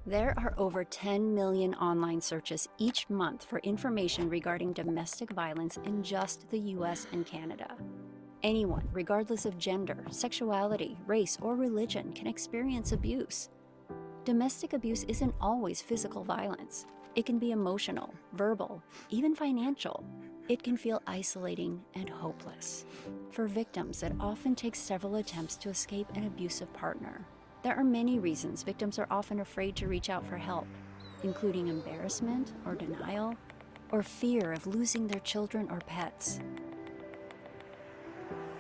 There are over 10 million online searches each month for information regarding domestic violence in just the US and Canada. Anyone, regardless of gender, sexuality, race, or religion, can experience abuse. Domestic abuse isn't always physical violence. It can be emotional, verbal, even financial. It can feel isolating and hopeless. For victims, it often takes several attempts to escape an abusive partner. There are many reasons victims are often afraid to reach out for help, including embarrassment or denial, or fear of losing their children or pets.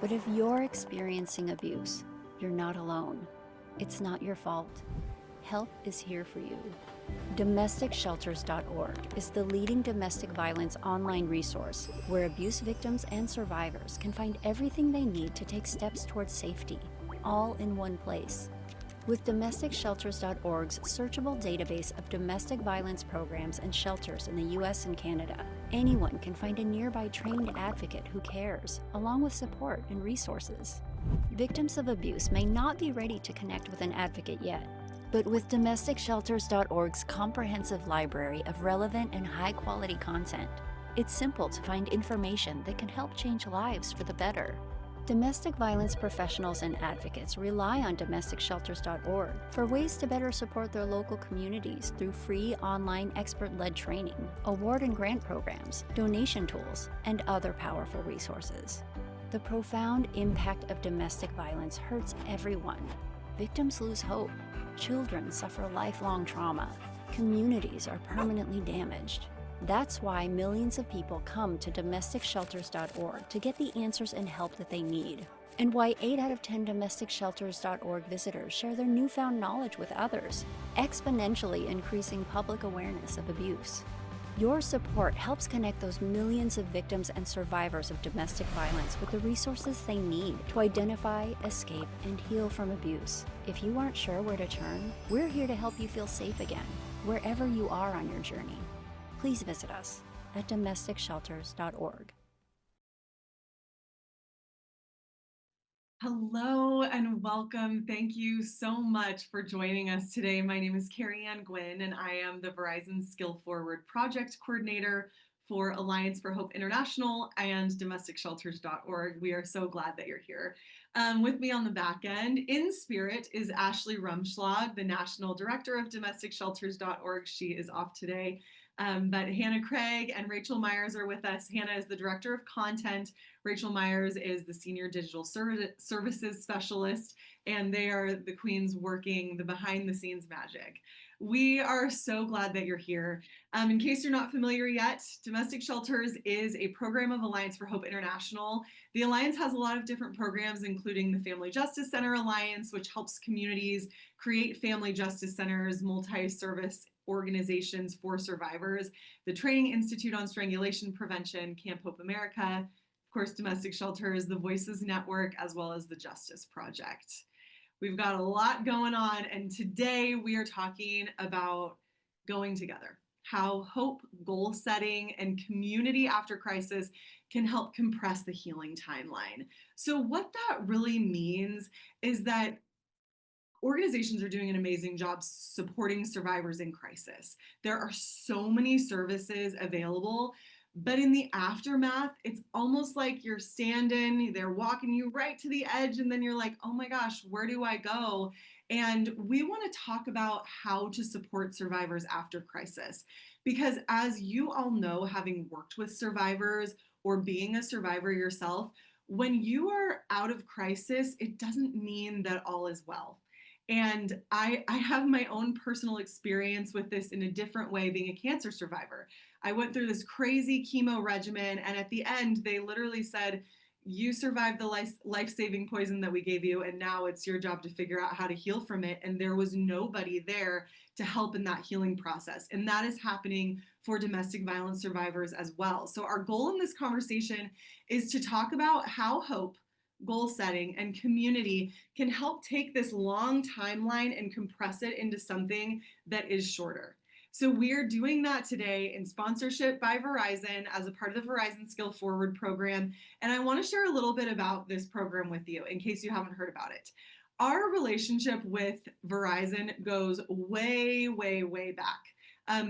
But if you're experiencing abuse, you're not alone. It's not your fault. Help is here for you. domesticshelters.org is the leading domestic violence online resource where abuse victims and survivors can find everything they need to take steps towards safety, all in one place. With domesticshelters.org's searchable database of domestic violence programs and shelters in the US and Canada, anyone can find a nearby trained advocate who cares, along with support and resources. Victims of abuse may not be ready to connect with an advocate yet, but with domesticshelters.org's comprehensive library of relevant and high-quality content, it's simple to find information that can help change lives for the better. Domestic violence professionals and advocates rely on domesticshelters.org for ways to better support their local communities through free online expert-led training, award and grant programs, donation tools, and other powerful resources. The profound impact of domestic violence hurts everyone. Victims lose hope, children suffer lifelong trauma, communities are permanently damaged. That's why millions of people come to domesticshelters.org to get the answers and help that they need, and why 8 out of 10 domesticshelters.org visitors share their newfound knowledge with others, exponentially increasing public awareness of abuse. Your support helps connect those millions of victims and survivors of domestic violence with the resources they need to identify, escape, and heal from abuse. If you aren't sure where to turn, we're here to help you feel safe again, wherever you are on your journey. Please visit us at domesticshelters.org. Hello and welcome. Thank you so much for joining us today. My name is Carrie Ann Gwynn, and I am the Verizon Skill Forward Project Coordinator for Alliance for Hope International and domesticshelters.org. We are so glad that you're here. With me on the back end, in spirit, is Ashley Rumschlag, the National Director of domesticshelters.org. She is off today. But Hannah Craig and Rachel Myers are with us. Hannah is the Director of Content. Rachel Myers is the Senior Digital Services Specialist, and they are the queens working the behind-the-scenes magic. We are so glad that you're here. In case you're not familiar yet, Domestic Shelters is a program of Alliance for Hope International. The Alliance has a lot of different programs, including the Family Justice Center Alliance, which helps communities create family justice centers, multi-service organizations for survivors, the Training Institute on Strangulation Prevention, Camp Hope America, of course, Domestic Shelters, the Voices Network, as well as the Justice Project. We've got a lot going on, and today we are talking about going together, how hope, goal setting, and community after crisis can help compress the healing timeline. So what that really means is that organizations are doing an amazing job supporting survivors in crisis. There are so many services available, but in the aftermath, it's almost like you're standing, they're walking you right to the edge, and then you're like, oh my gosh, where do I go? And we want to talk about how to support survivors after crisis. Because as you all know, having worked with survivors or being a survivor yourself, when you are out of crisis, it doesn't mean that all is well. And I have my own personal experience with this in a different way, being a cancer survivor. I went through this crazy chemo regimen, and at the end, they literally said, you survived the life-saving poison that we gave you, and now it's your job to figure out how to heal from it. And there was nobody there to help in that healing process. And that is happening for domestic violence survivors as well. So our goal in this conversation is to talk about how hope, goal setting, and community can help take this long timeline and compress it into something that is shorter. So we're doing that today in sponsorship by Verizon as a part of the Verizon Skill Forward program. And I want to share a little bit about this program with you in case you haven't heard about it. Our relationship with Verizon goes way, way, way back.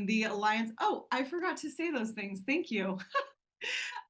The Alliance, oh, I forgot to say those things. Thank you.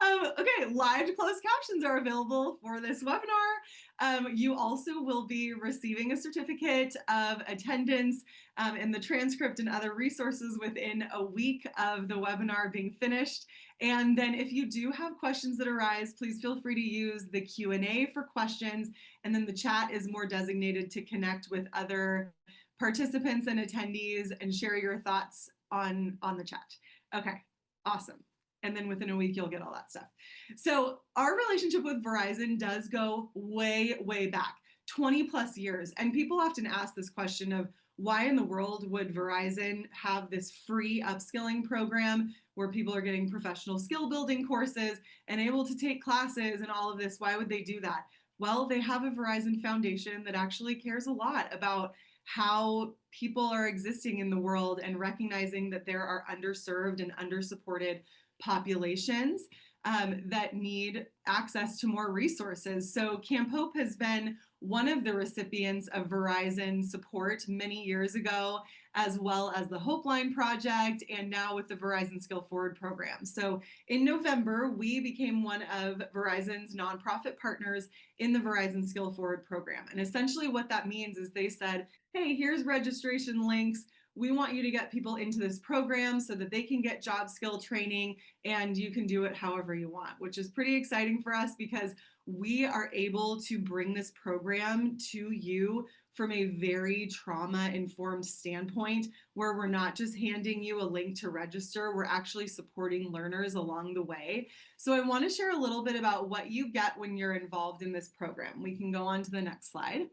Okay, live closed captions are available for this webinar. You also will be receiving a certificate of attendance and the transcript and other resources within a week of the webinar being finished. And then if you do have questions that arise, please feel free to use the Q&A for questions. And then the chat is more designated to connect with other participants and attendees and share your thoughts on the chat. Okay, awesome. And then within a week, you'll get all that stuff. So our relationship with Verizon does go way, way back, 20 plus years. And people often ask this question of why in the world would Verizon have this free upskilling program where people are getting professional skill building courses and able to take classes and all of this? Why would they do that? Well, they have a Verizon Foundation that actually cares a lot about how people are existing in the world and recognizing that there are underserved and undersupported populations that need access to more resources. So Camp Hope has been one of the recipients of Verizon support many years ago, as well as the Hope Line Project, and now with the Verizon Skill Forward program. So in November, we became one of Verizon's nonprofit partners in the Verizon Skill Forward program. And essentially what that means is they said, hey, here's registration links. We want you to get people into this program so that they can get job skill training and you can do it however you want, which is pretty exciting for us because we are able to bring this program to you from a very trauma-informed standpoint where we're not just handing you a link to register, we're actually supporting learners along the way. So I want to share a little bit about what you get when you're involved in this program. We can go on to the next slide.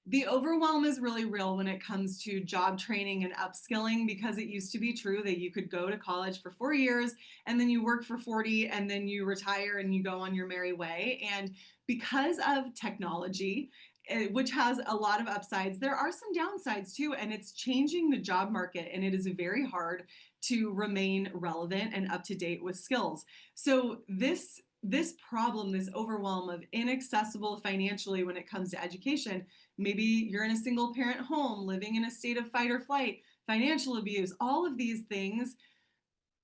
The overwhelm is really real when it comes to job training and upskilling because it used to be true that you could go to college for 4 years and then you work for 40 and then you retire and you go on your merry way. And because of technology, which has a lot of upsides, there are some downsides too, and it's changing the job market and it is very hard to remain relevant and up to date with skills. So this problem, this overwhelm of inaccessible financially when it comes to education, maybe you're in a single parent home living in a state of fight or flight, financial abuse, all of these things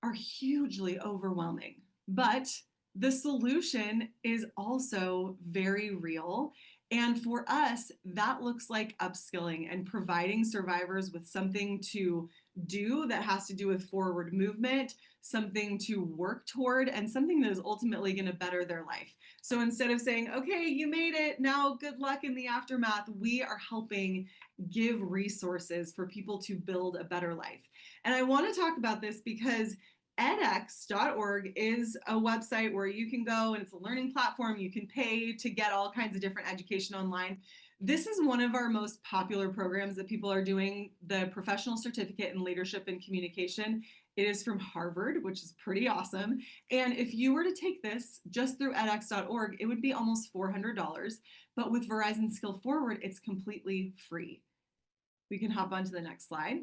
are hugely overwhelming. But the solution is also very real. And for us, that looks like upskilling and providing survivors with something to do that has to do with forward movement, something to work toward, and something that is ultimately going to better their life. So instead of saying, okay, you made it, now good luck in the aftermath, we are helping give resources for people to build a better life. And I want to talk about this because edx.org is a website where you can go and it's a learning platform. You can pay to get all kinds of different education online. This is one of our most popular programs that people are doing, the professional certificate in leadership and communication. It is from Harvard, which is pretty awesome. And if you were to take this just through edx.org, it would be almost $400. But with Verizon Skill Forward, it's completely free. We can hop on to the next slide.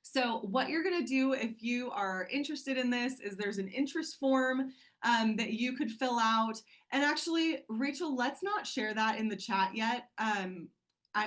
So what you're going to do if you are interested in this is there's an interest form that you could fill out. And actually, Rachel, let's not share that in the chat yet.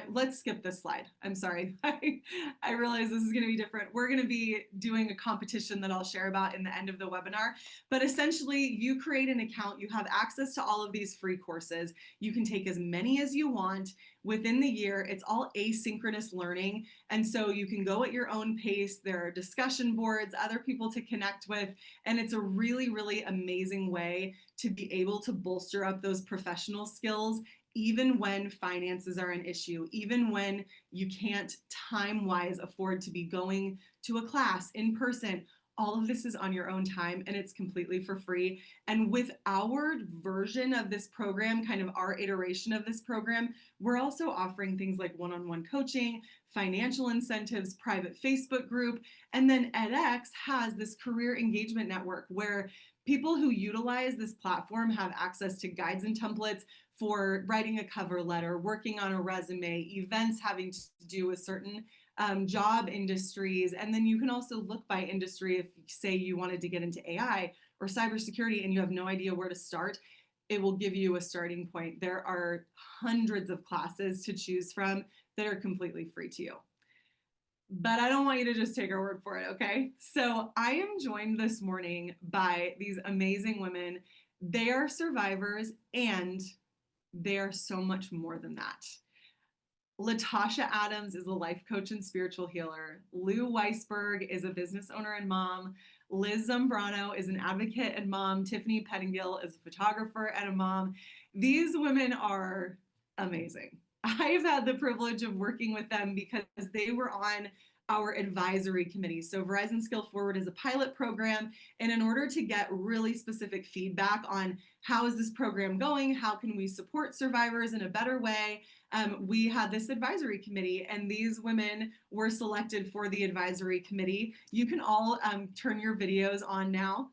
Let's skip this slide. I'm sorry. I realize this is going to be different. We're going to be doing a competition that I'll share about in the end of the webinar. But essentially, you create an account. You have access to all of these free courses. You can take as many as you want within the year. It's all asynchronous learning. And so you can go at your own pace. There are discussion boards, other people to connect with. And it's a really, really amazing way to be able to bolster up those professional skills even when finances are an issue, even when you can't time-wise afford to be going to a class in person. All of this is on your own time and it's completely for free. And with our version of this program, kind of our iteration of this program, we're also offering things like one-on-one coaching, financial incentives, private Facebook group, and then edX has this career engagement network where people who utilize this platform have access to guides and templates for writing a cover letter, working on a resume, events having to do with certain job industries. And then you can also look by industry if, say, you wanted to get into AI or cybersecurity and you have no idea where to start. it will give you a starting point. There are hundreds of classes to choose from that are completely free to you. But I don't want you to just take our word for it, okay? So I am joined this morning by these amazing women. They are survivors and they are so much more than that. Latasha Adams is a life coach and spiritual healer. Lou Weisberg is a business owner and mom. Liz Zambrano is an advocate and mom. Tiffany Pettingill is a photographer and a mom. These women are amazing. I've had the privilege of working with them because they were on our advisory committee. So Verizon Skill Forward is a pilot program, and in order to get really specific feedback on how is this program going, how can we support survivors in a better way, we had this advisory committee, and these women were selected for the advisory committee. You can all turn your videos on now.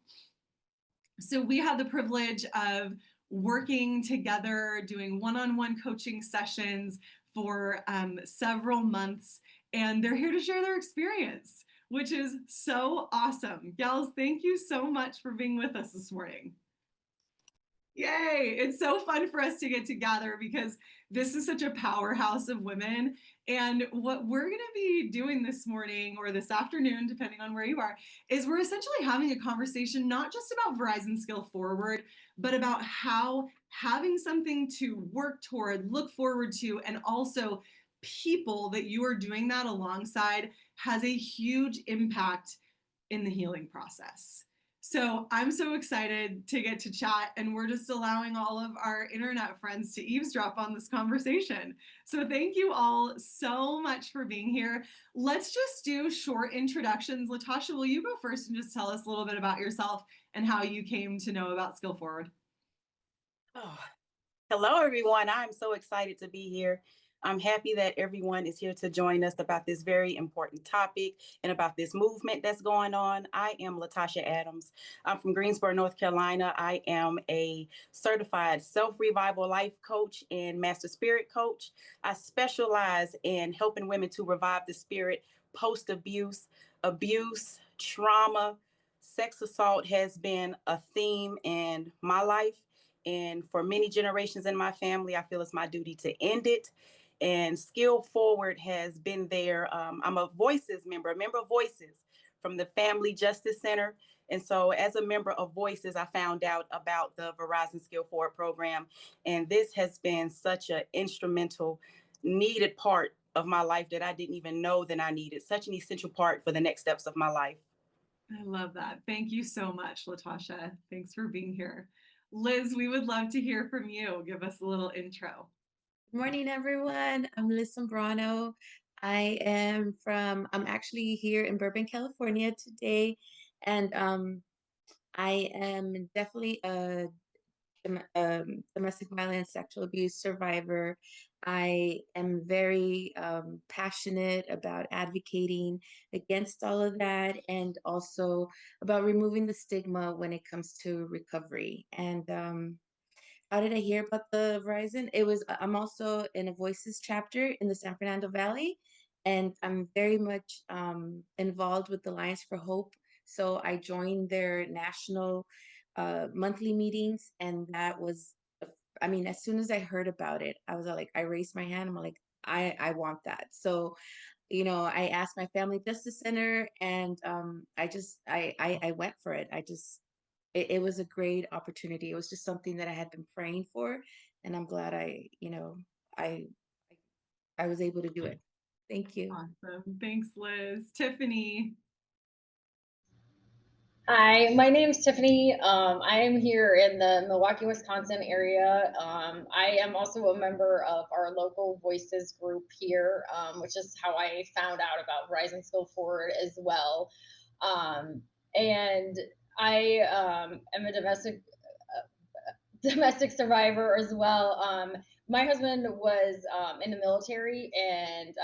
So we had the privilege of working together, doing one-on-one coaching sessions for several months, and they're here to share their experience, which is so awesome. Gals, thank you so much for being with us this morning. Yay! It's so fun for us to get together because this is such a powerhouse of women. And what we're going to be doing this morning or this afternoon, depending on where you are, is we're essentially having a conversation not just about Verizon Skill Forward, but about how having something to work toward, look forward to, and also people that you are doing that alongside has a huge impact in the healing process. So I'm so excited to get to chat, and we're just allowing all of our internet friends to eavesdrop on this conversation. So thank you all so much for being here. Let's just do short introductions. Latasha, will you go first and just tell us a little bit about yourself and how you came to know about Skill Forward? Oh, hello, everyone. I'm so excited to be here. I'm happy that everyone is here to join us about this very important topic and about this movement that's going on. I am Latasha Adams. I'm from Greensboro, North Carolina. I am a certified self-revival life coach and master spirit coach. I specialize in helping women to revive the spirit post-abuse, abuse, trauma. Sex assault has been a theme in my life. And for many generations in my family, I feel it's my duty to end it. And Skill Forward has been there. I'm a Voices member, a member of Voices from the Family Justice Center. And so as a member of Voices, I found out about the Verizon Skill Forward program. And this has been such an instrumental, needed part of my life that I didn't even know that I needed. Such an essential part for the next steps of my life. I love that. Thank you so much, Latasha. Thanks for being here. Liz, we would love to hear from you. Give us a little intro. Good morning, everyone. I'm Liz Zambrano. I'm actually here in Burbank, California today, and I am definitely a domestic violence, sexual abuse survivor. I am very passionate about advocating against all of that and also about removing the stigma when it comes to recovery. And how did I hear about the Verizon? I'm also in a Voices chapter in the San Fernando Valley, and I'm very much involved with the Alliance for Hope. So I joined their national monthly meetings, and I mean, as soon as I heard about it, I was like, I raised my hand. I'm like, I want that. So, I asked my Family Justice Center, and I went for it. It was a great opportunity. It was just something that I had been praying for, and I'm glad I I was able to do it. Thank you. Awesome. Thanks, Liz. Tiffany. Hi, my name's Tiffany. I am here in the Milwaukee, Wisconsin area. I am also a member of our local Voices group here, which is how I found out about Verizon Skill Forward as well. And I am a domestic survivor as well. My husband was in the military and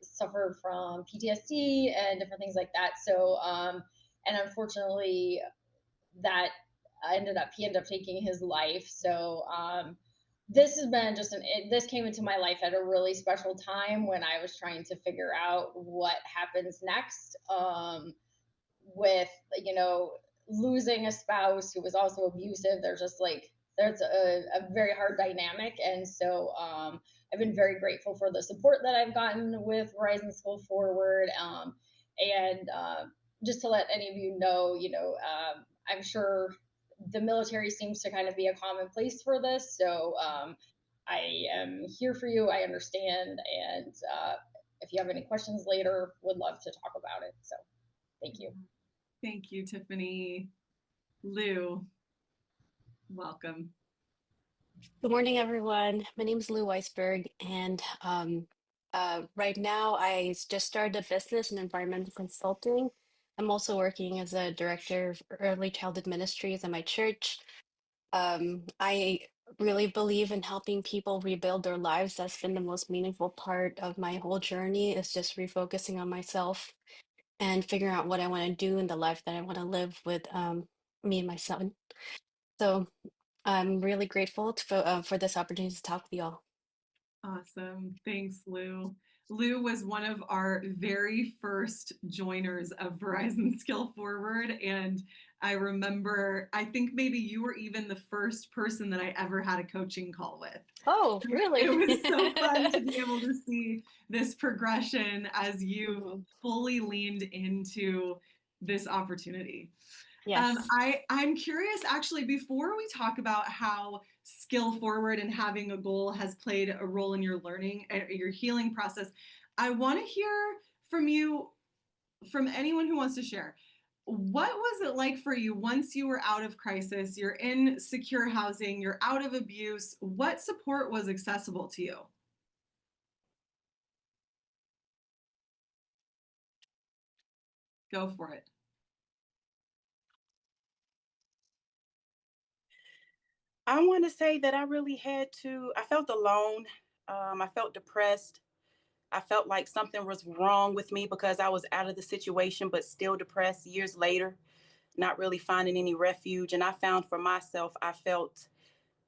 suffered from PTSD and different things like that. So, and unfortunately, that he ended up taking his life. So, this has been this came into my life at a really special time when I was trying to figure out what happens next. With losing a spouse who was also abusive, there's just like that's a very hard dynamic. And so I've been very grateful for the support that I've gotten with Verizon School Forward. And just to let any of you know, I'm sure the military seems to kind of be a common place for this. So I am here for you. I understand. And if you have any questions later, would love to talk about it. So thank you. Thank you, Tiffany. Lou, welcome. Good morning, everyone. My name is Lou Weisberg, and right now just started a business in environmental consulting. I'm also working as a director of early childhood ministries at my church. I really believe in helping people rebuild their lives. That's been the most meaningful part of my whole journey, is just refocusing on myself and figuring out what I want to do in the life that I want to live with me and my son. So I'm really grateful for this opportunity to talk with y'all. Awesome. Thanks, Lou. Lou was one of our very first joiners of Verizon Skill Forward. And I remember, I think maybe you were even the first person that I ever had a coaching call with. Oh, really? It was so fun to be able to see this progression as you fully leaned into this opportunity. Yes. I'm curious, actually, before we talk about how skill forward and having a goal has played a role in your learning, your healing process, I want to hear from you, from anyone who wants to share. What was it like for you once you were out of crisis, you're in secure housing, you're out of abuse? What support was accessible to you? Go for it. I want to say that I felt alone. I felt depressed. I felt like something was wrong with me because I was out of the situation, but still depressed years later, not really finding any refuge. And I found for myself, I felt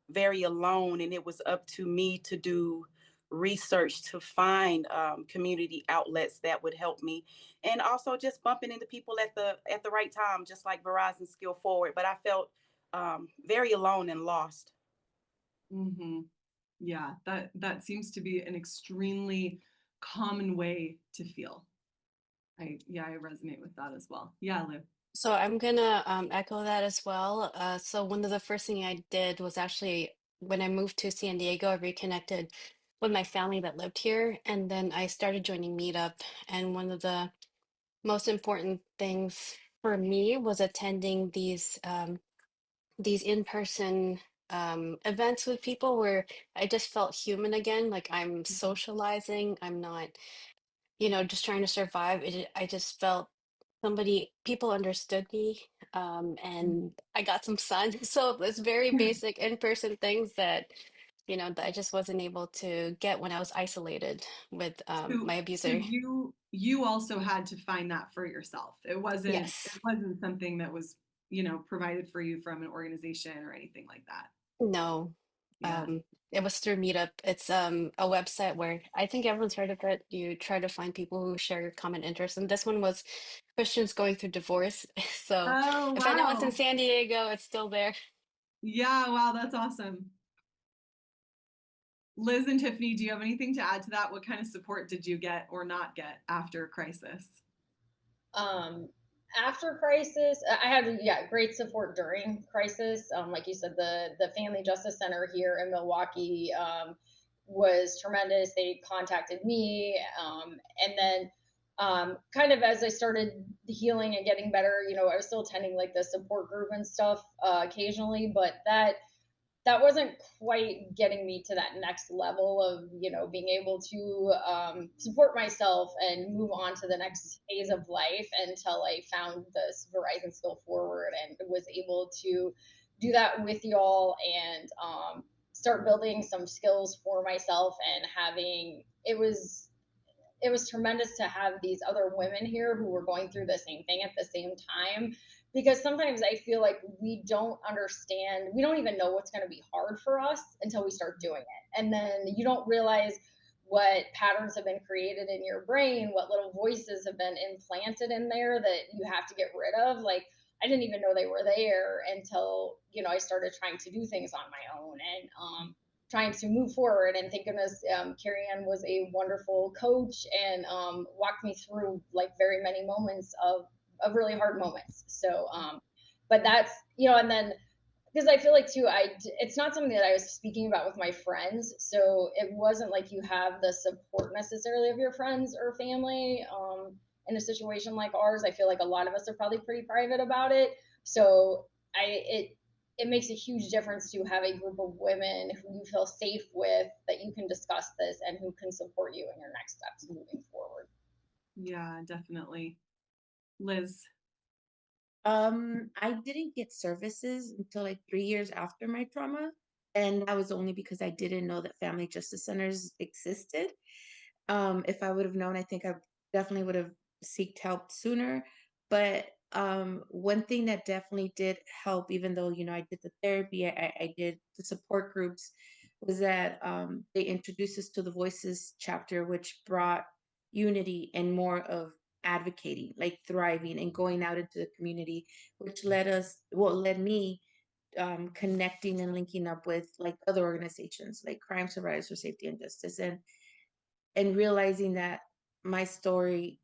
very alone, and it was up to me to do research to find community outlets that would help me, and also just bumping into people at the right time, just like Verizon Skill Forward. But I felt very alone and lost. Mm-hmm. Yeah, that seems to be an extremely common way to feel. I resonate with that as well. Yeah, Lou. So I'm gonna echo that as well. So one of the first thing I did was actually when I moved to San Diego, I reconnected with my family that lived here, and then I started joining Meetup. And one of the most important things for me was attending these in-person events with people where I just felt human again, like I'm socializing. I'm not, just trying to survive. I just felt people understood me, and I got some sun. So it's very basic in-person things that I just wasn't able to get when I was isolated with So, my so abuser. you also had to find that for yourself. It Yes. wasn't something that was, provided for you from an organization or anything like that. No. Yeah. Um, it was through Meetup. It's a website where I think everyone's heard of it. You try to find people who share your common interests, and this one was Christians going through divorce. So Oh, if anyone's in wow. San Diego, it's still there. Yeah, wow, that's awesome. Liz and Tiffany, do you have anything to add to that? What kind of support did you get or not get after crisis? um, After crisis, I had, yeah, great support during crisis. Like you said, the Family Justice Center here in Milwaukee was tremendous. They contacted me, and then kind of as I started healing and getting better, I was still attending like the support group and stuff occasionally, but that wasn't quite getting me to that next level of being able to support myself and move on to the next phase of life until I found this Verizon Skill Forward and was able to do that with y'all and start building some skills for myself and having it was tremendous to have these other women here who were going through the same thing at the same time, because sometimes I feel like we don't understand, we don't even know what's going to be hard for us until we start doing it. And then you don't realize what patterns have been created in your brain, what little voices have been implanted in there that you have to get rid of. Like, I didn't even know they were there until, I started trying to do things on my own and trying to move forward. And thank goodness, Carrie Ann was a wonderful coach and walked me through like very many moments of really hard moments. So, but that's, and then because I feel like too, it's not something that I was speaking about with my friends, so it wasn't like you have the support necessarily of your friends or family. In a situation like ours, I feel like a lot of us are probably pretty private about it. So it makes a huge difference to have a group of women who you feel safe with, that you can discuss this and who can support you in your next steps moving forward. Yeah, definitely. Liz. I didn't get services until like 3 years after my trauma. And that was only because I didn't know that family justice centers existed. If I would have known, I think I definitely would have sought help sooner. But one thing that definitely did help, even though, I did the therapy, I did the support groups, was that they introduced us to the Voices chapter, which brought unity and more of advocating, like thriving and going out into the community, which led me connecting and linking up with like other organizations like Crime Survivors for Safety and Justice, and realizing that my story,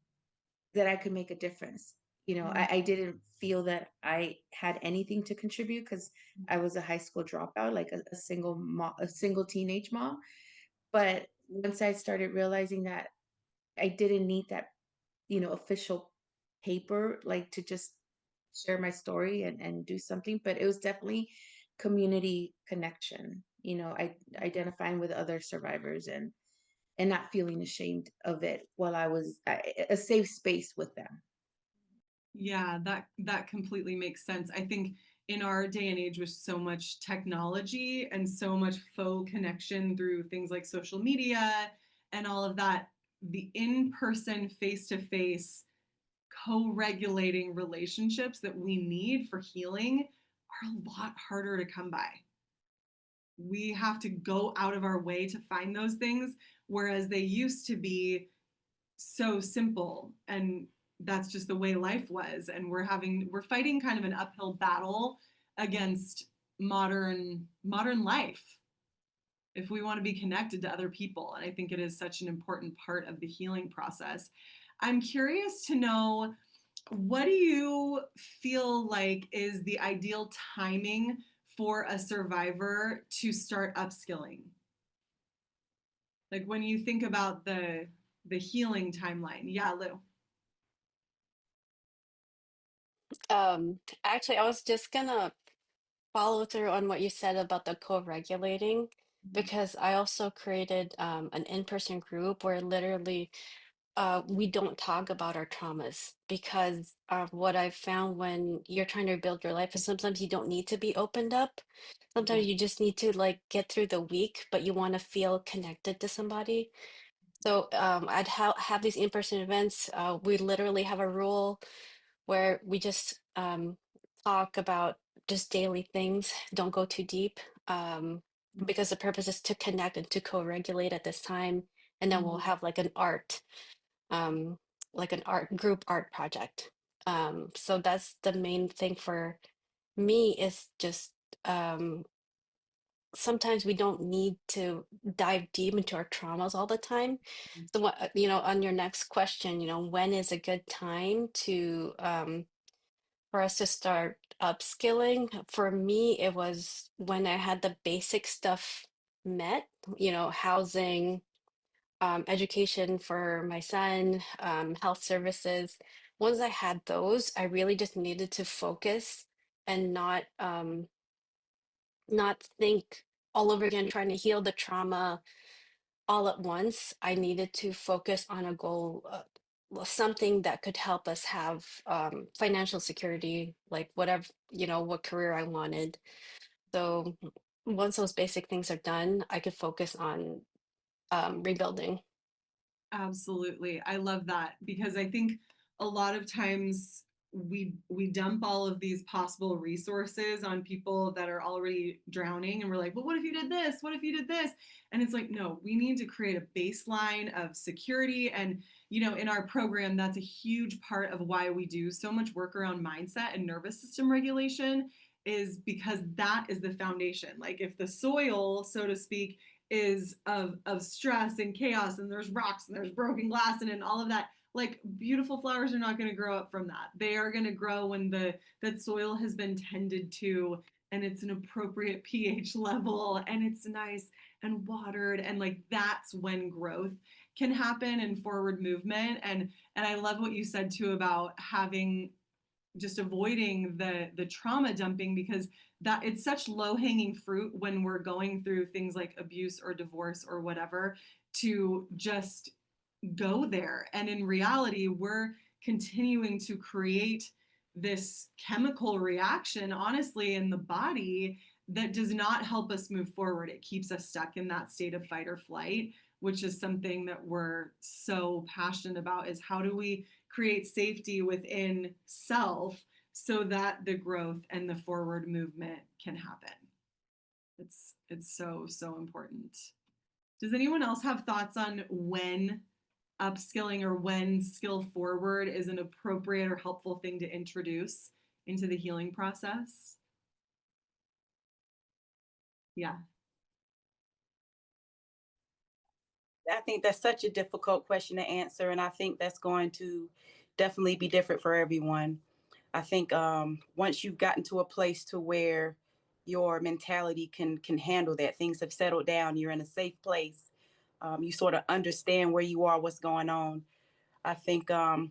that I could make a difference. I didn't feel that I had anything to contribute because I was a high school dropout, like a single mom, a single teenage mom. But once I started realizing that I didn't need that, official paper, like to just share my story and do something, but it was definitely community connection, identifying with other survivors and not feeling ashamed of it while I was a safe space with them. Yeah, that completely makes sense. I think in our day and age with so much technology and so much faux connection through things like social media and all of that, the in-person, face-to-face, co-regulating relationships that we need for healing are a lot harder to come by. We have to go out of our way to find those things, whereas they used to be so simple, and that's just the way life was. And we're fighting kind of an uphill battle against modern life if we want to be connected to other people. And I think it is such an important part of the healing process. I'm curious to know, what do you feel like is the ideal timing for a survivor to start upskilling? Like when you think about the healing timeline. Yeah, Lou. Actually, I was just gonna follow through on what you said about the co-regulating, because I also created an in-person group where literally we don't talk about our traumas, because what I've found when you're trying to build your life is sometimes you don't need to be opened up. Sometimes you just need to like get through the week, but you want to feel connected to somebody. So I'd have these in-person events. We literally have a rule where we just talk about just daily things, don't go too deep, because the purpose is to connect and to co-regulate at this time. And then we'll have um, like an art group art project. So that's the main thing for me, is just sometimes we don't need to dive deep into our traumas all the time. So what, on your next question, when is a good time to for us to start upskilling? For me, it was when I had the basic stuff met, housing, education for my son, health services. Once I had those, I really just needed to focus and not think all over again, trying to heal the trauma all at once. I needed to focus on a goal, well, something that could help us have financial security, like whatever, what career I wanted. So once those basic things are done, I could focus on rebuilding. Absolutely. I love that, because I think a lot of times we dump all of these possible resources on people that are already drowning, and we're like, well, what if you did this, what if you did this? And it's like, no, we need to create a baseline of security. And in our program, that's a huge part of why we do so much work around mindset and nervous system regulation, is because that is the foundation. Like, if the soil, so to speak, is of stress and chaos, and there's rocks and there's broken glass and all of that, like, beautiful flowers are not going to grow up from that. They are going to grow when that soil has been tended to, and it's an appropriate pH level, and it's nice and watered, and like, that's when growth can happen and forward movement. And I love what you said too about having, just avoiding the trauma dumping, because that it's such low hanging fruit when we're going through things like abuse or divorce or whatever, to just go there. And in reality, we're continuing to create this chemical reaction, honestly, in the body that does not help us move forward. It keeps us stuck in that state of fight or flight, which is something that we're so passionate about, is how do we create safety within self so that the growth and the forward movement can happen. It's so, so important. Does anyone else have thoughts on when upskilling or when skill forward is an appropriate or helpful thing to introduce into the healing process? Yeah. I think that's such a difficult question to answer, and I think that's going to definitely be different for everyone. I think once you've gotten to a place to where your mentality can handle that, things have settled down, you're in a safe place, you sort of understand where you are, what's going on. I think that's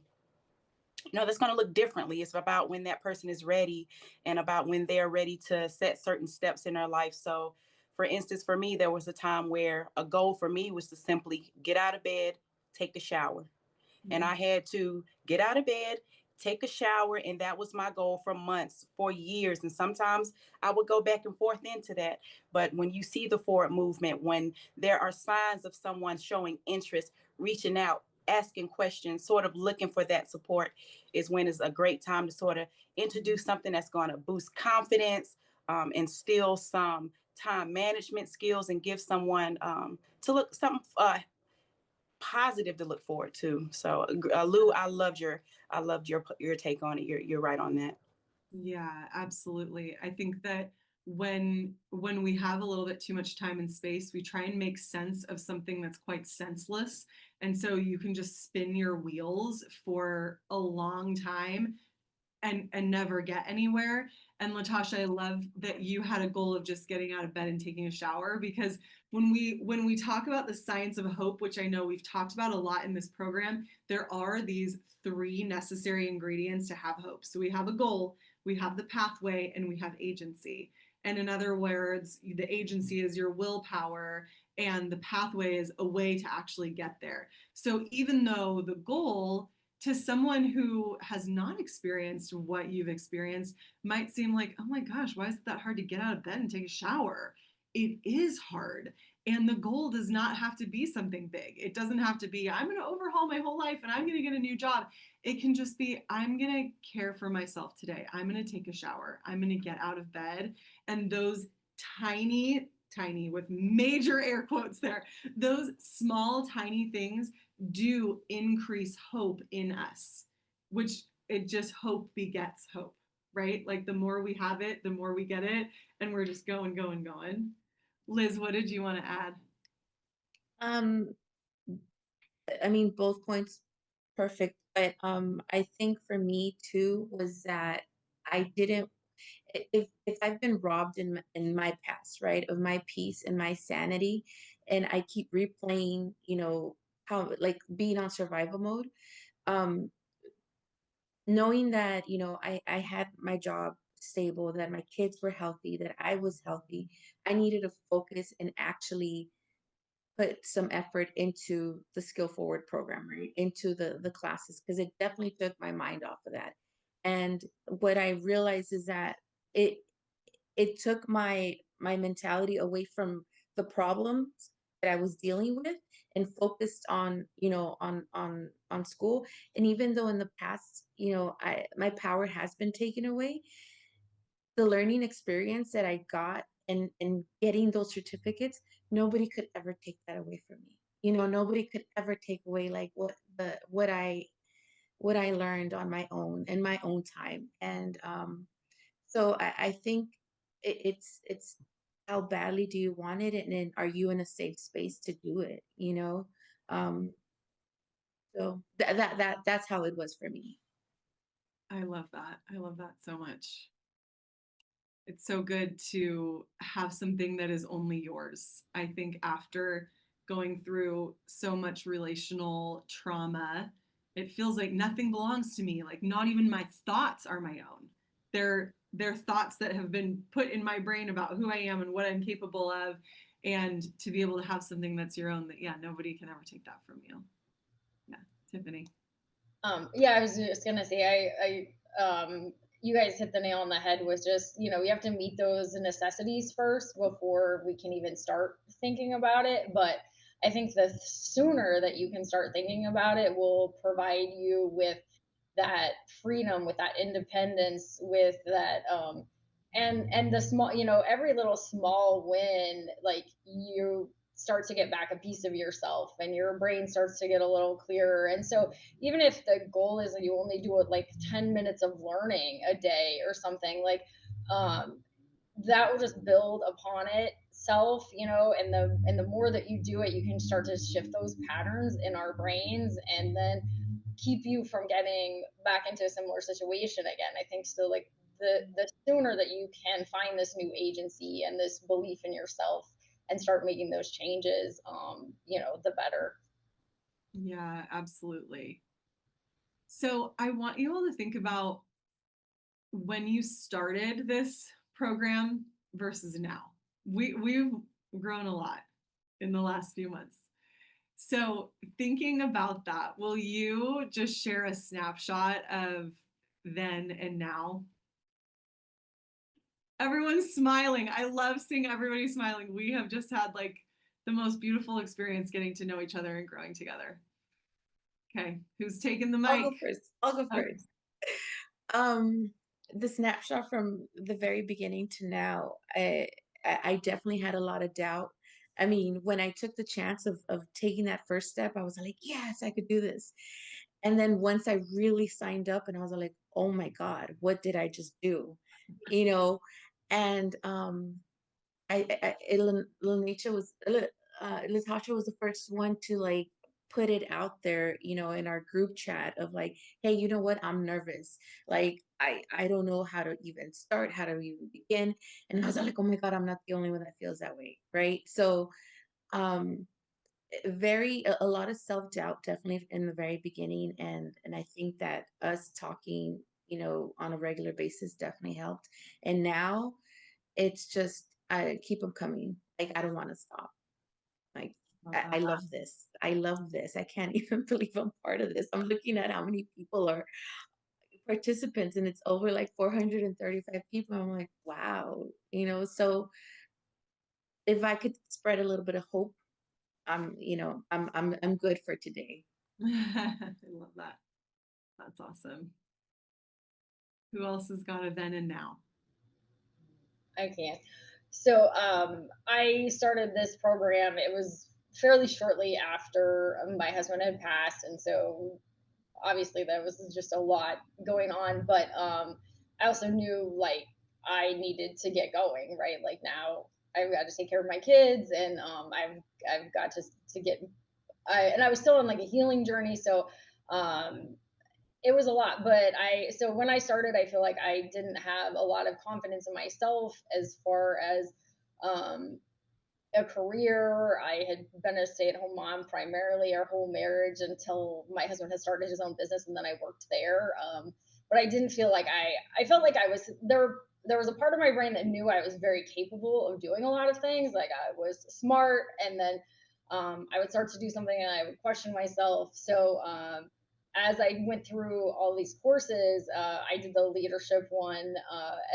going to look differently. It's about when that person is ready, and about when they're ready to set certain steps in their life. So, for instance, for me, there was a time where a goal for me was to simply get out of bed, take a shower. And I had to get out of bed, take a shower, and that was my goal for months, for years. And sometimes I would go back and forth into that. But when you see the forward movement, when there are signs of someone showing interest, reaching out, asking questions, sort of looking for that support, is when it's a great time to sort of introduce something that's going to boost confidence, instill some time management skills, and give someone to look something positive to look forward to. So, Lou, I loved your take on it. You're right on that. Yeah, absolutely. I think that when we have a little bit too much time and space, we try and make sense of something that's quite senseless. And so you can just spin your wheels for a long time and never get anywhere. And Latasha, I love that you had a goal of just getting out of bed and taking a shower, because when we talk about the science of hope, which I know we've talked about a lot in this program, there are these three necessary ingredients to have hope. So we have a goal, we have the pathway, and we have agency. And in other words, the agency is your willpower, and the pathway is a way to actually get there. So even though the goal, to someone who has not experienced what you've experienced, might seem like, oh my gosh, why is it that hard to get out of bed and take a shower? It is hard. And the goal does not have to be something big. It doesn't have to be, I'm going to overhaul my whole life and I'm going to get a new job. It can just be, I'm going to care for myself today. I'm going to take a shower. I'm going to get out of bed. And those tiny, tiny, with major air quotes there, those small, tiny things do increase hope in us, which, it just, hope begets hope, right? Like, the more we have it, the more we get it, and we're just going, going, going. Liz, what did you want to add? Um, I mean, both points perfect, but I think for me too was that I didn't if I've been robbed in my past, right, of my peace and my sanity, and I keep replaying, how like being on survival mode, um, knowing that, I had my job stable, that my kids were healthy, that I was healthy, I needed to focus and actually put some effort into the skill forward program, right? Into the classes, because it definitely took my mind off of that. And what I realized is that it it took my mentality away from the problems that I was dealing with and focused on, on school. And even though in the past, my power has been taken away, the learning experience that I got and getting those certificates, nobody could ever take that away from me. Nobody could ever take away like what I learned on my own in my own time. And so I think it's how badly do you want it, and then are you in a safe space to do it? Um, so that's how it was for me. I love that. I love that so much. It's so good to have something that is only yours. I think after going through so much relational trauma, it feels like nothing belongs to me. Like not even my thoughts are my own. They're thoughts that have been put in my brain about who I am and what I'm capable of. And to be able to have something that's your own, that yeah, nobody can ever take that from you. Yeah, Tiffany. Yeah, I was just gonna say, you guys hit the nail on the head with just, we have to meet those necessities first before we can even start thinking about it. But I think the sooner that you can start thinking about it will provide you with that freedom, with that independence, with that, and the small, every little small win, like you start to get back a piece of yourself and your brain starts to get a little clearer. And so even if the goal is that you only do it like 10 minutes of learning a day or something, like um that will just build upon itself, and the more that you do it, you can start to shift those patterns in our brains and then keep you from getting back into a similar situation again. I think so, like the sooner that you can find this new agency and this belief in yourself and start making those changes, the better. Yeah, absolutely. So I want you all to think about when you started this program versus now. We've grown a lot in the last few months. So thinking about that, will you just share a snapshot of then and now? Everyone's smiling. I love seeing everybody smiling. We have just had like the most beautiful experience getting to know each other and growing together. Okay, who's taking the I'll mic? go first. I'll go Okay. first. Um, the snapshot from the very beginning to now, I definitely had a lot of doubt. I mean, when I took the chance of taking that first step, I was like, yes, I could do this. And then once I really signed up, and I was like, oh my God, what did I just do? You know, and Lanisha was Latasha was the first one to like put it out there, in our group chat of like, hey, you know what? I'm nervous. Like I don't know how to even start, how to even begin. And I was like, oh my God, I'm not the only one that feels that way. Right. So um a lot of self-doubt definitely in the very beginning. And I think that us talking, on a regular basis definitely helped. And now it's just I keep them coming. Like I don't want to stop. Like I love this. I love this. I can't even believe I'm part of this. I'm looking at how many people are participants, and it's over like 435 people. I'm like, wow. So if I could spread a little bit of hope, I'm good for today. I love that. That's awesome. Who else has got a then and now? I can. So I started this program. It was fairly shortly after my husband had passed, and so obviously there was just a lot going on. But I also knew like I needed to get going, right? Like now I've got to take care of my kids, and I've got to get. I was still on like a healing journey, so um, it was a lot. But so when I started, I feel like I didn't have a lot of confidence in myself as far as um a career. I had been a stay-at-home mom primarily our whole marriage until my husband had started his own business, and then I worked there. But I didn't feel like I felt like I was there. There was a part of my brain that knew I was very capable of doing a lot of things. Like I was smart, and then I would start to do something and I would question myself. So as I went through all these courses, I did the leadership one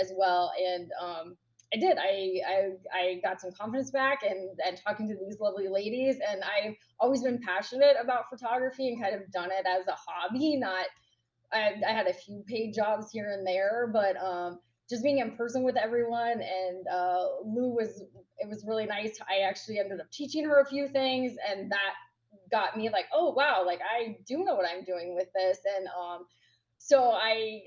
as well, and I did. I got some confidence back and talking to these lovely ladies. And I've always been passionate about photography and kind of done it as a hobby, not I had a few paid jobs here and there, but just being in person with everyone and Lou was it was really nice. I actually ended up teaching her a few things, and that got me like, oh wow, like I do know what I'm doing with this, and so I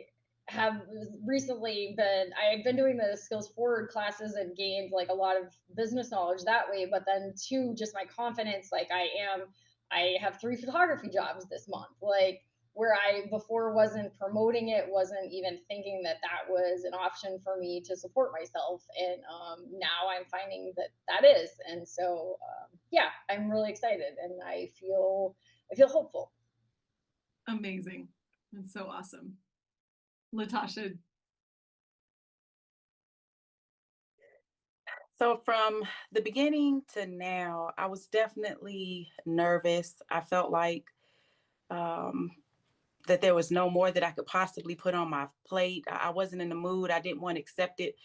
have recently been I've been doing the skills forward classes and gained like a lot of business knowledge that way, but then too just my confidence, like I have 3 photography jobs this month, like where I before wasn't promoting it, wasn't even thinking that that was an option for me to support myself, and now I'm finding that that is, and so yeah, I'm really excited, and I feel hopeful. Amazing. That's so awesome. Latasha. So from the beginning to now, I was definitely nervous. I felt like um, that there was no more that I could possibly put on my plate. I wasn't in the mood. I didn't want to accept it.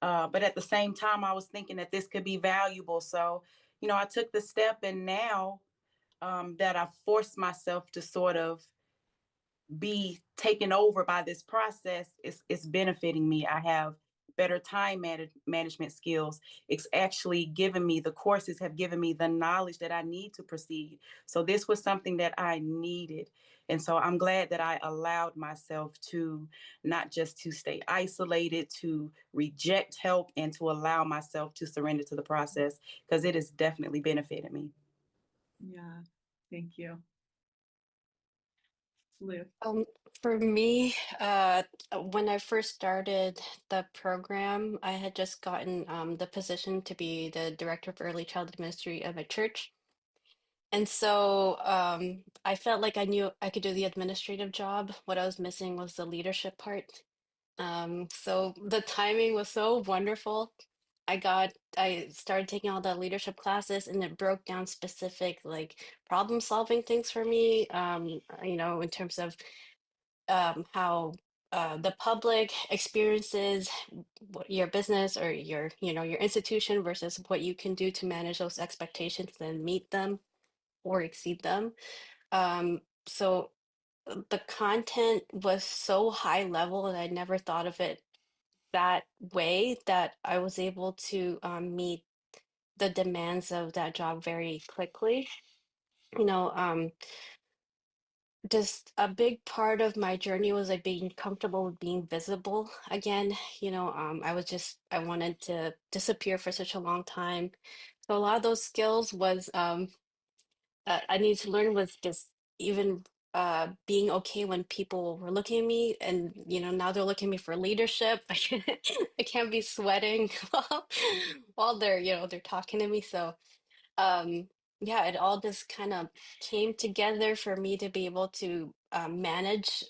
But at the same time, I was thinking that this could be valuable. So, I took the step, and now that I've forced myself to sort of be taken over by this process, it's benefiting me. I have better time management skills. It's actually given me, the courses have given me the knowledge that I need to proceed. So this was something that I needed. And so I'm glad that I allowed myself to not just to stay isolated, to reject help, and to allow myself to surrender to the process, because it has definitely benefited me. Yeah, thank you. Lou. Um, for me, when I first started the program, I had just gotten the position to be the director of early childhood ministry of a church. And so I felt like I knew I could do the administrative job. What I was missing was the leadership part. So the timing was so wonderful. I started taking all the leadership classes, and it broke down specific like problem solving things for me, in terms of how the public experiences your business or your institution versus what you can do to manage those expectations and meet them or exceed them. So the content was so high level, and I never thought of it that way, that I was able to meet the demands of that job very quickly. You know, just a big part of my journey was like being comfortable with being visible again. I wanted to disappear for such a long time. So a lot of those skills was I needed to learn was just even being okay when people were looking at me, and now they're looking at me for leadership. I can't be sweating while they're talking to me. So yeah, it all just kind of came together for me to be able to manage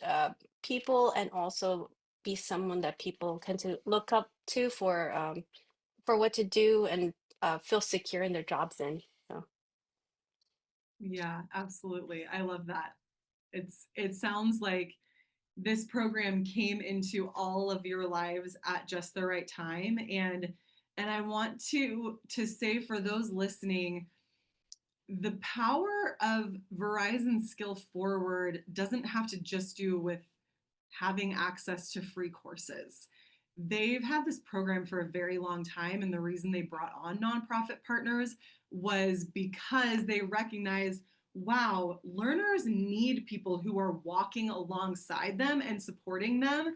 people, and also be someone that people can to look up to for what to do, and feel secure in their jobs in. So. Yeah, absolutely. I love that. It sounds like this program came into all of your lives at just the right time, and I want to say for those listening, the power of Verizon Skill Forward doesn't have to just do with having access to free courses. They've had this program for a very long time, and the reason they brought on nonprofit partners was because they recognized, wow, learners need people who are walking alongside them and supporting them.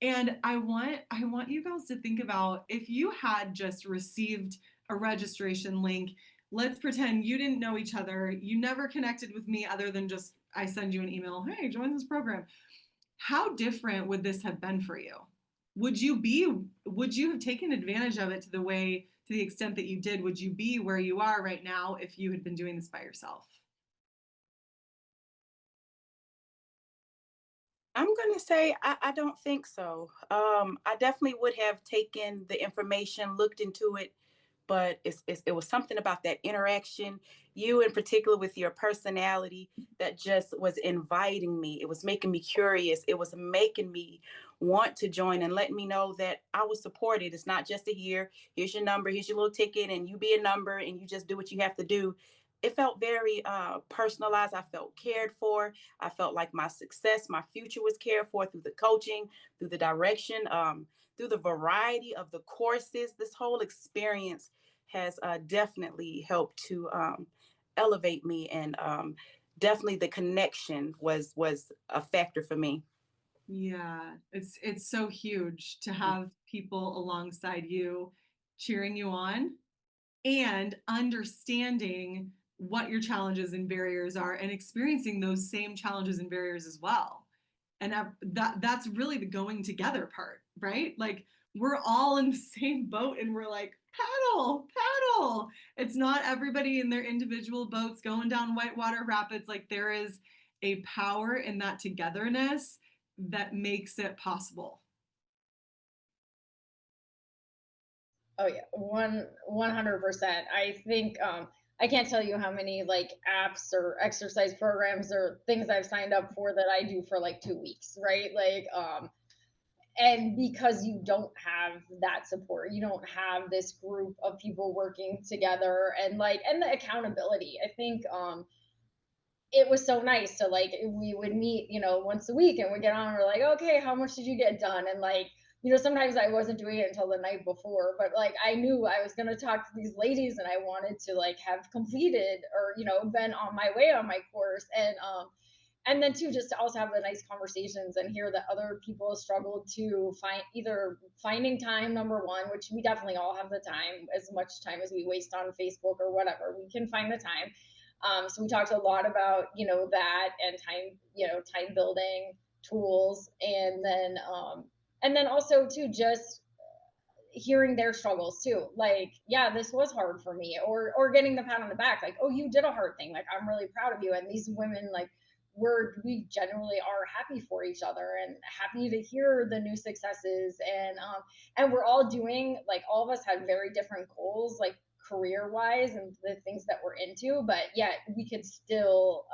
And I want you guys to think about, if you had just received a registration link. Let's pretend you didn't know each other. You never connected with me other than just I send you an email, hey, join this program. How different would this have been for you? Would you have taken advantage of it to the extent that you did? Would you be where you are right now if you had been doing this by yourself? I'm going to say I don't think so. I definitely would have taken the information, looked into it but it was something about that interaction, you in particular with your personality, that just was inviting me. It was making me curious. It was making me want to join and letting me know that I was supported. It's not just a here's your number, here's your little ticket, and you be a number and you just do what you have to do. It felt very personalized. I felt cared for. I felt like my success, my future was cared for through the coaching, through the direction, through the variety of the courses. This whole experience has definitely helped to elevate me, and definitely the connection was a factor for me. Yeah, it's so huge to have people alongside you cheering you on and understanding what your challenges and barriers are and experiencing those same challenges and barriers as well. And that's really the going together part, right? Like we're all in the same boat and we're like, paddle, paddle. It's not everybody in their individual boats going down whitewater rapids. Like there is a power in that togetherness that makes it possible. Oh yeah, 100%. I think I can't tell you how many like apps or exercise programs or things I've signed up for that I do for like 2 weeks, right? Like and because you don't have that support, you don't have this group of people working together, and like and the accountability. I think it was so nice to like we would meet, once a week, and we get on and we're like, okay, how much did you get done? And like, sometimes I wasn't doing it until the night before, but like I knew I was gonna talk to these ladies and I wanted to like have completed or, been on my way on my course. And then too, just to also have the nice conversations and hear that other people struggled to find either finding time, number one, which we definitely all have the time, as much time as we waste on Facebook or whatever, we can find the time. So we talked a lot about, that and time, time building tools. And then also too, just hearing their struggles too. Like, yeah, this was hard for me, or getting the pat on the back, like, oh, you did a hard thing. Like, I'm really proud of you. And these women, like, we generally are happy for each other and happy to hear the new successes. And we're all doing, like, all of us had very different goals, like career wise and the things that we're into, but yet we could still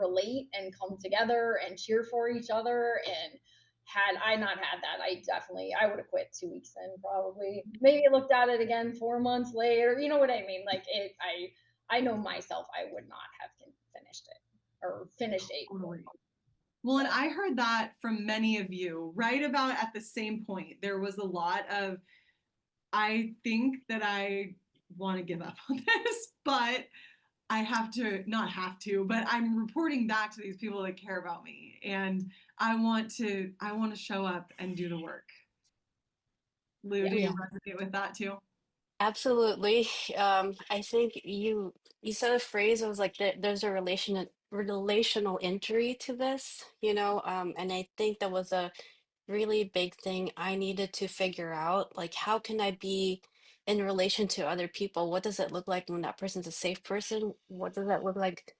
relate and come together and cheer for each other. And had I not had that, I would have quit 2 weeks in, probably. Maybe looked at it again 4 months later. You know what I mean? Like I know myself, I would not have finished it or finished a Totally. Well, and I heard that from many of you right about at the same point. There was a lot of, I think that I want to give up on this, but I have to, not have to, but I'm reporting back to these people that care about me. And I want to show up and do the work. Lou, Yeah. do you Yeah, resonate with that too? absolutely. I think you said a phrase. It was like there's a relational injury to this, and I think that was a really big thing I needed to figure out. Like, how can I be in relation to other people? What does it look like when that person's a safe person? What does that look like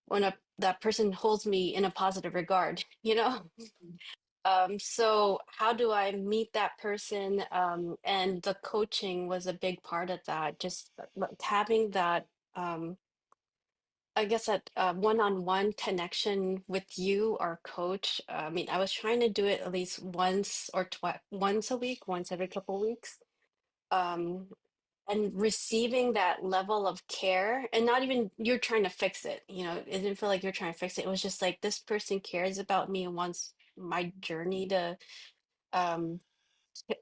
when that person holds me in a positive regard, you know? So how do I meet that person? And the coaching was a big part of that. Just like having that, um, I guess that one-on-one connection with you, our coach. I mean, I was trying to do it at least once or twice, once a week, once every couple weeks. Um, and receiving that level of care, and not even you're trying to fix it, it didn't feel like you're trying to fix it. It was just like this person cares about me and wants my journey to um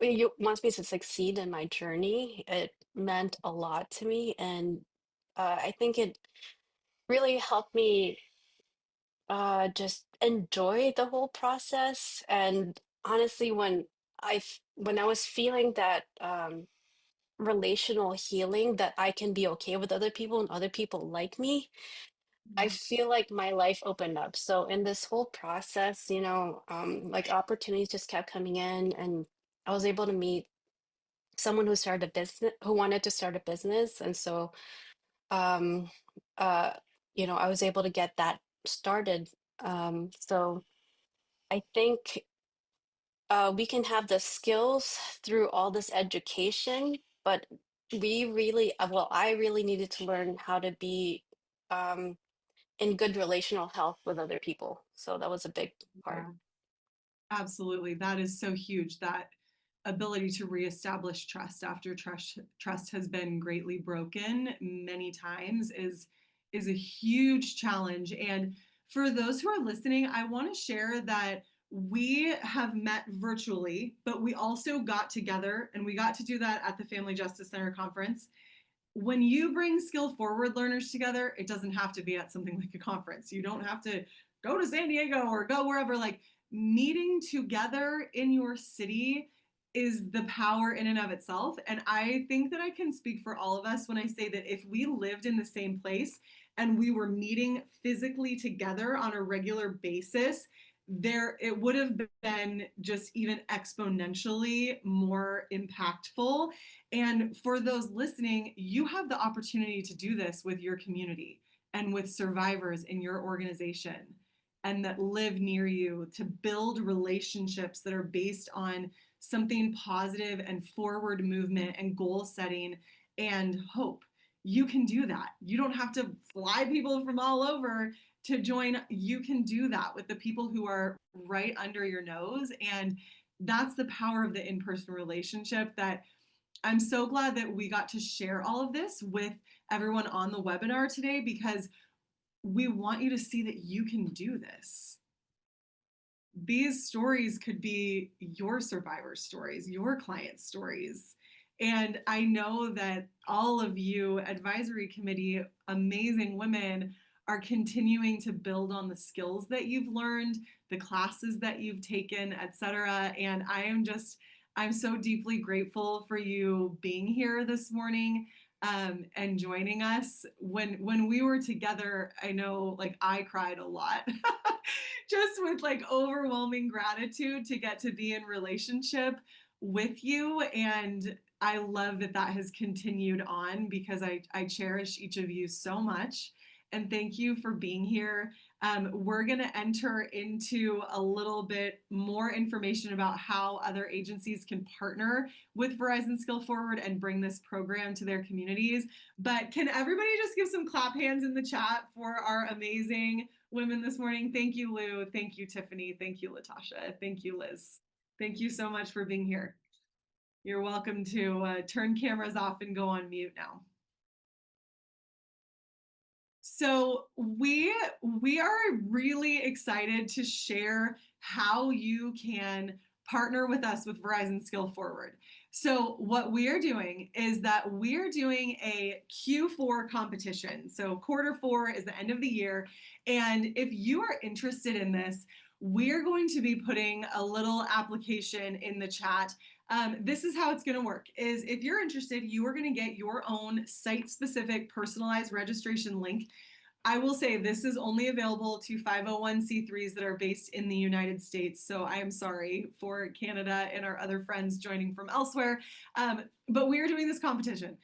you wants me to succeed in my journey. It meant a lot to me, and I think it really helped me just enjoy the whole process. And honestly, when I was feeling that relational healing, that I can be okay with other people and other people like me, I feel like my life opened up. So in this whole process, like opportunities just kept coming in, and I was able to meet someone who wanted to start a business. And so um uh I was able to get that started. So I think we can have the skills through all this education, but I really needed to learn how to be um, in good relational health with other people. So that was a big part. Yeah, absolutely. That is so huge. That ability to reestablish trust after trust has been greatly broken many times is a huge challenge. And for those who are listening, I want to share that we have met virtually, but we also got together, and we got to do that at the Family Justice Center conference. When you bring skill forward learners together, it doesn't have to be at something like a conference. You don't have to go to San Diego or go wherever. Like, meeting together in your city is the power in and of itself. And I think that I can speak for all of us when I say that if we lived in the same place and we were meeting physically together on a regular basis, there it would have been just even exponentially more impactful. And for those listening, you have the opportunity to do this with your community and with survivors in your organization and that live near you, to build relationships that are based on something positive and forward movement and goal setting and hope. You can do that. You don't have to fly people from all over to join. You can do that with the people who are right under your nose. And that's the power of the in-person relationship. That I'm so glad that we got to share all of this with everyone on the webinar today, because we want you to see that you can do this. These stories could be your survivor stories, your client stories. And I know that all of you, advisory committee, amazing women, are continuing to build on the skills that you've learned, the classes that you've taken, etc. And I'm so deeply grateful for you being here this morning, and joining us. When we were together, I know, like, I cried a lot just with like overwhelming gratitude to get to be in relationship with you. And I love that that has continued on, because I cherish each of you so much. And thank you for being here. We're going to enter into a little bit more information about how other agencies can partner with Verizon Skill Forward and bring this program to their communities. But can everybody just give some clap hands in the chat for our amazing women this morning? Thank you, Lou. Thank you, Tiffany. Thank you, Latasha. Thank you, Liz. Thank you so much for being here. You're welcome to turn cameras off and go on mute now. So we are really excited to share how you can partner with us with Verizon Skill Forward. So what we are doing is that we're doing a Q4 competition. So Q4 is the end of the year. And if you are interested in this, we're going to be putting a little application in the chat. This is how it's going to work. Is if you're interested, you are going to get your own site-specific personalized registration link. I will say this is only available to 501c3s that are based in the United States. So I am sorry for Canada and our other friends joining from elsewhere, but we are doing this competition.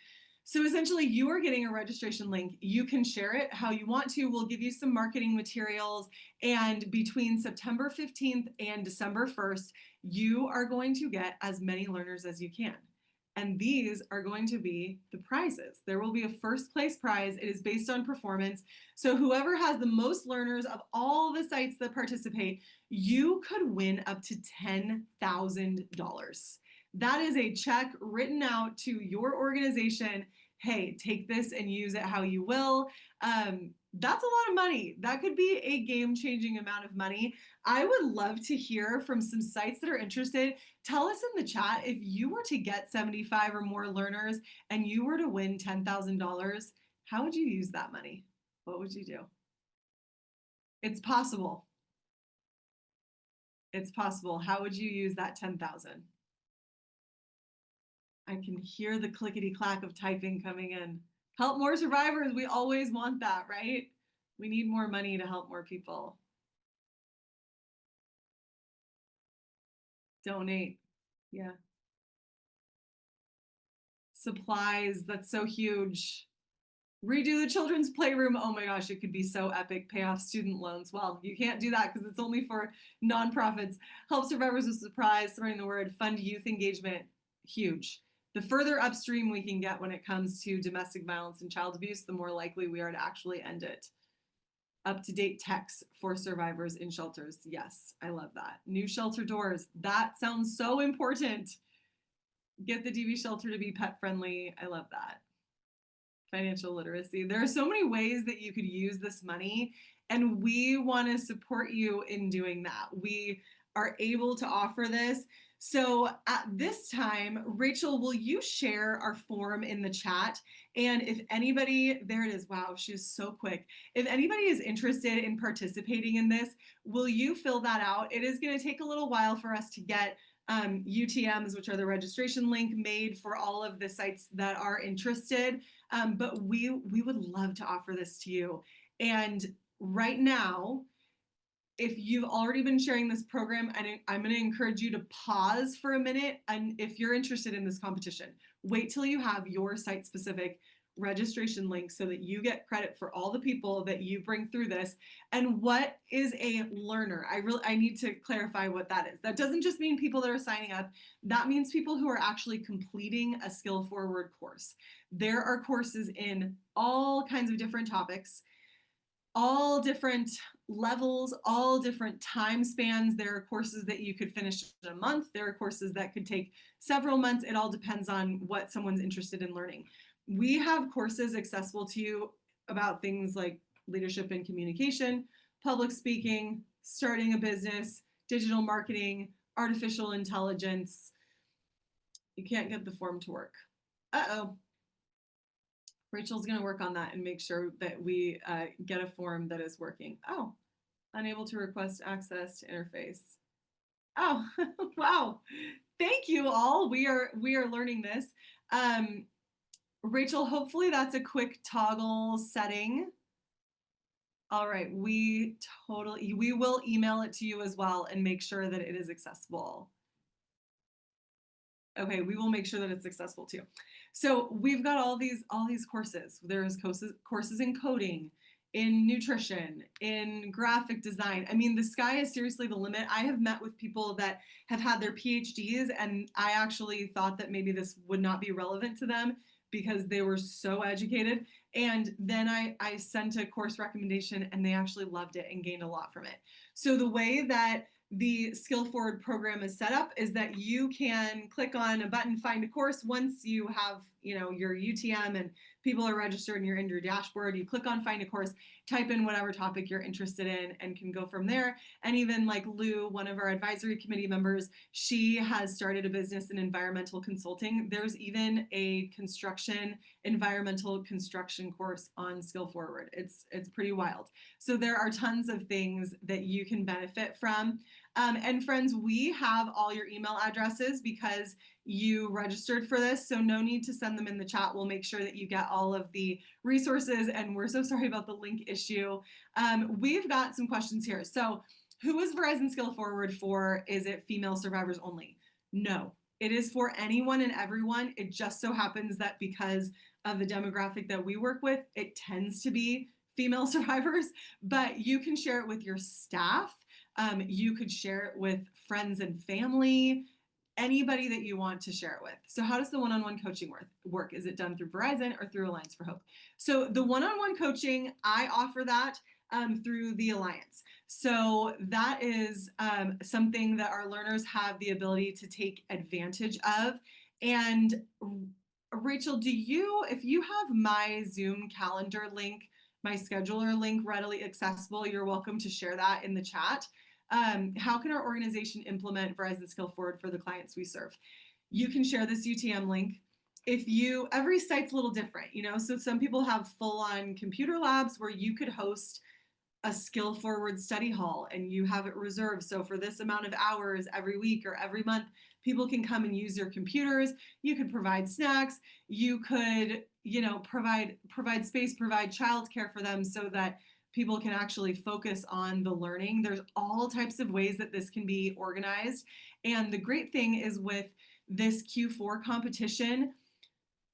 So essentially, you are getting a registration link. You can share it how you want to. We'll give you some marketing materials. And between September 15th and December 1st, you are going to get as many learners as you can. And these are going to be the prizes. There will be a first place prize. It is based on performance. So whoever has the most learners of all the sites that participate, you could win up to $10,000. That is a check written out to your organization. Hey, take this and use it how you will. That's a lot of money. That could be a game-changing amount of money. I would love to hear from some sites that are interested. Tell us in the chat, if you were to get 75 or more learners and you were to win $10,000, how would you use that money? What would you do? It's possible. It's possible. How would you use that 10,000? I can hear the clickety clack of typing coming in. Help more survivors. We always want that, right? We need more money to help more people. Donate. Yeah. Supplies. That's so huge. Redo the children's playroom. Oh my gosh, it could be so epic. Pay off student loans. Well, you can't do that because it's only for nonprofits. Help survivors with surprise, spreading the word. Fund youth engagement. Huge. the further upstream we can get when it comes to domestic violence and child abuse, the more likely we are to actually end it. Up-to-date techs for survivors in shelters. Yes, I love that. New shelter doors. That sounds so important. Get the DV shelter to be pet friendly. I love that. Financial literacy. There are so many ways that you could use this money, and we want to support you in doing that. We are able to offer this. So at this time, Rachel, will you share our form in the chat? And if anybody, there it is. Wow, she's so quick. If anybody is interested in participating in this, will you fill that out? It is going to take a little while for us to get UTMs, which are the registration link, made for all of the sites that are interested. But we would love to offer this to you. And right now, if you've already been sharing this program, I'm going to encourage you to pause for a minute. And if you're interested in this competition, wait till you have your site-specific registration link so that you get credit for all the people that you bring through this. And what is a learner? I need to clarify what that is. That doesn't just mean people that are signing up. That means people who are actually completing a skill forward course. There are courses in all kinds of different topics, all different levels, all different time spans. There are courses that you could finish in a month. There are courses that could take several months. It all depends on what someone's interested in learning. We have courses accessible to you about things like leadership and communication, public speaking, starting a business, digital marketing, artificial intelligence. You can't get the form to work. Uh-oh. Rachel's going to work on that and make sure that we get a form that is working. Oh, unable to request access to interface. Oh, wow. Thank you all. We are learning this. Rachel, hopefully that's a quick toggle setting. All right, we will email it to you as well and make sure that it is accessible. Okay, we will make sure that it's accessible too. So we've got all these courses. There's courses in coding, in nutrition, in graphic design. I mean, the sky is seriously the limit. I have met with people that have had their PhDs, and I actually thought that maybe this would not be relevant to them because they were so educated. And then I sent a course recommendation and they actually loved it and gained a lot from it. So the way that the Skill Forward program is set up is that you can click on a button, find a course. Once you have, your UTM and people are registered and you're in your dashboard, you click on find a course, type in whatever topic you're interested in and can go from there. And even like Lou, one of our advisory committee members, she has started a business in environmental consulting. There's even a environmental construction course on Skill Forward. It's pretty wild. So there are tons of things that you can benefit from. And friends, we have all your email addresses because you registered for this, so no need to send them in the chat. We'll make sure that you get all of the resources, and we're so sorry about the link issue. We've got some questions here. So who is Verizon Skill Forward for? Is it female survivors only? No, it is for anyone and everyone. It just so happens that because of the demographic that we work with, it tends to be female survivors, but you can share it with your staff. You could share it with friends and family, anybody that you want to share it with. So how does the one-on-one coaching work? Is it done through Verizon or through Alliance for Hope? So the one-on-one coaching, I offer that through the Alliance. So that is something that our learners have the ability to take advantage of. And Rachel, if you have my Zoom calendar link, my scheduler link readily accessible, you're welcome to share that in the chat. How can our organization implement Verizon Skill Forward for the clients we serve? You can share this UTM link. Every site's a little different, so some people have full-on computer labs where you could host a Skill Forward study hall and you have it reserved. So for this amount of hours every week or every month, people can come and use your computers. You could provide snacks. You could, provide space, provide childcare for them so that people can actually focus on the learning. There's all types of ways that this can be organized. And the great thing is with this Q4 competition,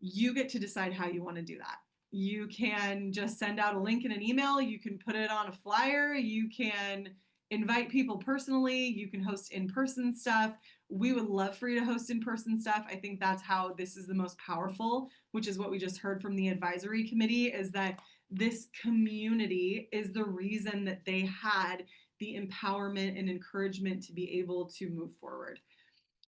you get to decide how you want to do that. You can just send out a link in an email. You can put it on a flyer. You can invite people personally. You can host in-person stuff. We would love for you to host in-person stuff. I think that's how this is the most powerful, which is what we just heard from the advisory committee, is that this community is the reason that they had the empowerment and encouragement to be able to move forward.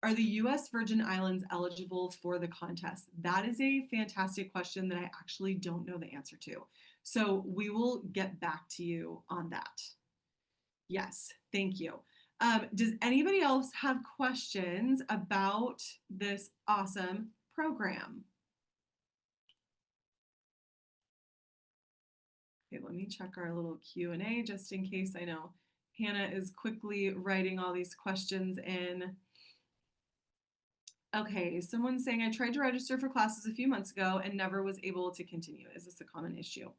Are the U.S. Virgin Islands eligible for the contest? That is a fantastic question that I actually don't know the answer to. So we will get back to you on that. Yes, thank you. Does anybody else have questions about this awesome program? Okay, let me check our little Q&A just in case. I know Hannah is quickly writing all these questions in. Okay, someone's saying, I tried to register for classes a few months ago and never was able to continue. Is this a common issue?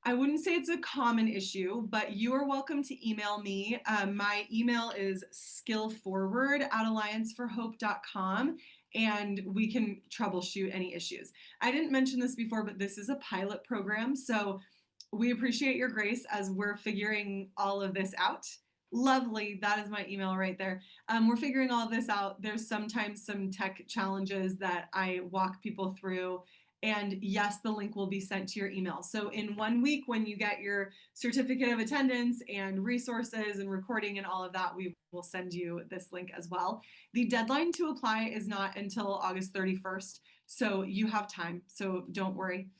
I wouldn't say it's a common issue, but you are welcome to email me. My email is skillforward@allianceforhope.com, and we can troubleshoot any issues. I didn't mention this before, but this is a pilot program, so we appreciate your grace as we're figuring all of this out. Lovely, that is my email right there. We're figuring all of this out. There's sometimes some tech challenges that I walk people through. And yes, the link will be sent to your email. So in 1 week, when you get your certificate of attendance and resources and recording and all of that, we will send you this link as well. The deadline to apply is not until August 31st. So you have time. So don't worry.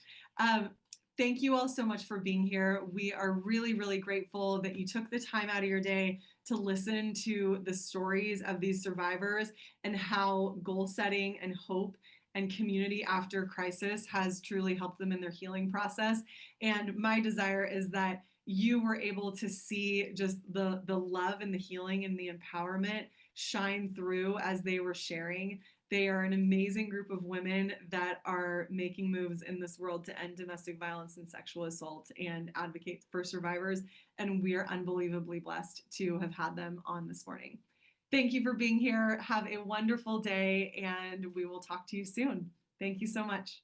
Thank you all so much for being here. We are really, really grateful that you took the time out of your day to listen to the stories of these survivors and how goal setting and hope and community after crisis has truly helped them in their healing process. And my desire is that you were able to see just the love and the healing and the empowerment shine through as they were sharing. They are an amazing group of women that are making moves in this world to end domestic violence and sexual assault and advocate for survivors. And we are unbelievably blessed to have had them on this morning. Thank you for being here. Have a wonderful day, and we will talk to you soon. Thank you so much.